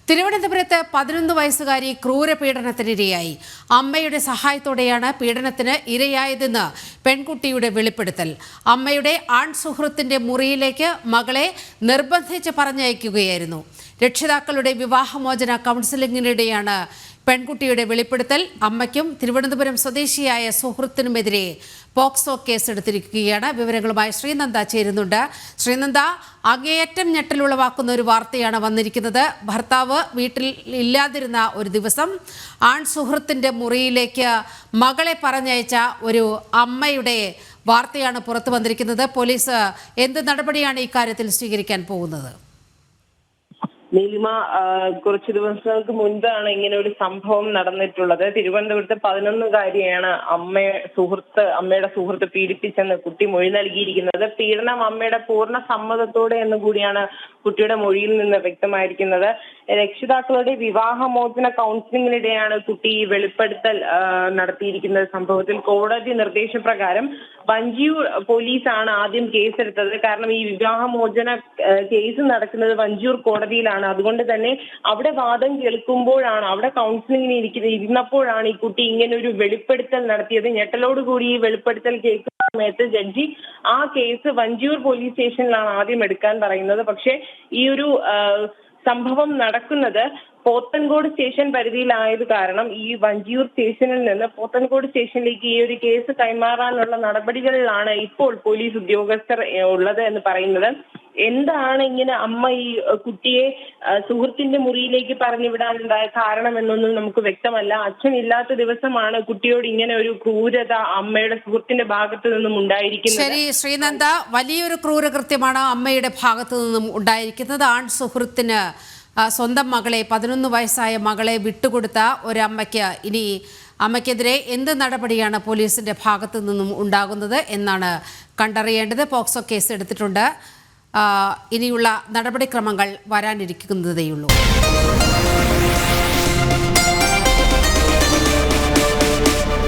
തിരുവനന്തപുരത്ത് 11 വയസ്സുകാരി ക്രൂരപീഡനത്തിനിരയായി. അമ്മയുടെ സഹായത്തോടെയാണ് പീഡനത്തിന് ഇരയായതെന്ന് പെൺകുട്ടിയുടെ വെളിപ്പെടുത്തൽ. അമ്മയുടെ ആൺ സുഹൃത്തിന്റെ മുറിയിലേക്ക് മകളെ നിർബന്ധിച്ച് പറഞ്ഞയക്കുകയായിരുന്നു. രക്ഷിതാക്കളുടെ വിവാഹമോചന കൗൺസിലിംഗിനിടെയാണ് പെൺകുട്ടിയുടെ വെളിപ്പെടുത്തൽ. അമ്മയ്ക്കും തിരുവനന്തപുരം സ്വദേശിയായ സുഹൃത്തിനുമെതിരെ പോക്സോ കേസെടുത്തിരിക്കുകയാണ്. വിവരങ്ങളുമായി ശ്രീനന്ദ ചേരുന്നുണ്ട്. ശ്രീനന്ദ, അങ്ങേയറ്റം ഞെട്ടലുളവാക്കുന്ന ഒരു വാർത്തയാണ് വന്നിരിക്കുന്നത്. ഭർത്താവ് വീട്ടിൽ ഇല്ലാതിരുന്ന ഒരു ദിവസം ആൺ സുഹൃത്തിൻ്റെ മുറിയിലേക്ക് മകളെ പറഞ്ഞയച്ച ഒരു അമ്മയുടെ വാർത്തയാണ് പുറത്തു വന്നിരിക്കുന്നത്. പോലീസ് എന്ത് നടപടിയാണ് ഇക്കാര്യത്തിൽ സ്വീകരിക്കാൻ പോകുന്നത്? നീലിമ, കുറച്ചു ദിവസങ്ങൾക്ക് മുൻപാണ് ഇങ്ങനെ ഒരു സംഭവം നടന്നിട്ടുള്ളത്. തിരുവനന്തപുരത്ത് 11-കാരിയാണ് അമ്മയുടെ സുഹൃത്ത് പീഡിപ്പിച്ചെന്ന് കുട്ടി മൊഴി നൽകിയിരിക്കുന്നത്. പീഡനം അമ്മയുടെ പൂർണ്ണ സമ്മതത്തോടെ എന്ന് കൂടിയാണ് കുട്ടിയുടെ മൊഴിയിൽ നിന്ന് വ്യക്തമായിരിക്കുന്നത്. രക്ഷിതാക്കളുടെ വിവാഹമോചന കൗൺസിലിംഗിനിടെയാണ് കുട്ടി ഈ വെളിപ്പെടുത്തൽ നടത്തിയിരിക്കുന്നത്. സംഭവത്തിൽ കോടതി നിർദ്ദേശപ്രകാരം വഞ്ചിയൂർ പോലീസാണ് ആദ്യം കേസെടുത്തത്. കാരണം ഈ വിവാഹമോചന കേസ് നടക്കുന്നത് വഞ്ചിയൂർ കോടതിയിലാണ്. അതുകൊണ്ട് തന്നെ അവിടെ വാദം കേൾക്കുമ്പോഴാണ്, അവിടെ കൗൺസിലിംഗിന് ഇരുന്നപ്പോഴാണ് ഈ കുട്ടി ഇങ്ങനെ ഒരു വെളിപ്പെടുത്തൽ നടത്തിയത്. ഞെട്ടലോടുകൂടി ഈ വെളിപ്പെടുത്തൽ കേൾക്കുന്ന സമയത്ത് ജഡ്ജി ആ കേസ് വഞ്ചിയൂർ പോലീസ് സ്റ്റേഷനിലാണ് ആദ്യം എടുക്കാൻ പറയുന്നത്. പക്ഷേ ഈ ഒരു സംഭവം നടക്കുന്നത് പോത്തൻകോട് സ്റ്റേഷൻ പരിധിയിലായത് കാരണം ഈ വഞ്ചിയൂർ സ്റ്റേഷനിൽ നിന്ന് പോത്തൻകോട് സ്റ്റേഷനിലേക്ക് ഈ ഒരു കേസ് കൈമാറാനുള്ള നടപടികളിലാണ് ഇപ്പോൾ പോലീസ് ഉദ്യോഗസ്ഥർ ഉള്ളത് എന്ന് പറയുന്നത്. എന്താണ് ഇങ്ങനെ അമ്മ ഈ കുട്ടിയെ സുഹൃത്തിന്റെ മുറിയിലേക്ക് പറഞ്ഞുവിടാനുണ്ടായ കാരണം എന്നൊന്നും നമുക്ക് വ്യക്തമല്ല. അച്ഛനില്ലാത്ത ദിവസമാണ് കുട്ടിയോട് ഇങ്ങനെ ഒരു ക്രൂരത അമ്മയുടെ സുഹൃത്തിന്റെ ഭാഗത്തു നിന്നും ഉണ്ടായിരിക്കുന്നത്. ശരി ശ്രീനന്ദ, വലിയൊരു ക്രൂരകൃത്യമാണ് അമ്മയുടെ ഭാഗത്തു നിന്നും ഉണ്ടായിരിക്കുന്നത്. ആൺ സുഹൃത്തിന് സ്വന്തം മകളെ, 11 വയസ്സായ മകളെ വിട്ടുകൊടുത്ത ഒരമ്മയ്ക്ക് ഇനി അമ്മയ്ക്കെതിരെ എന്ത് നടപടിയാണ് പോലീസിന്റെ ഭാഗത്തു നിന്നും ഉണ്ടാകുന്നത് എന്നാണ് കണ്ടറിയേണ്ടത്. പോക്സോ കേസ് എടുത്തിട്ടുണ്ട്. ഇനിയുള്ള നടപടിക്രമങ്ങൾ വരാനിരിക്കുന്നതേയുള്ളൂ.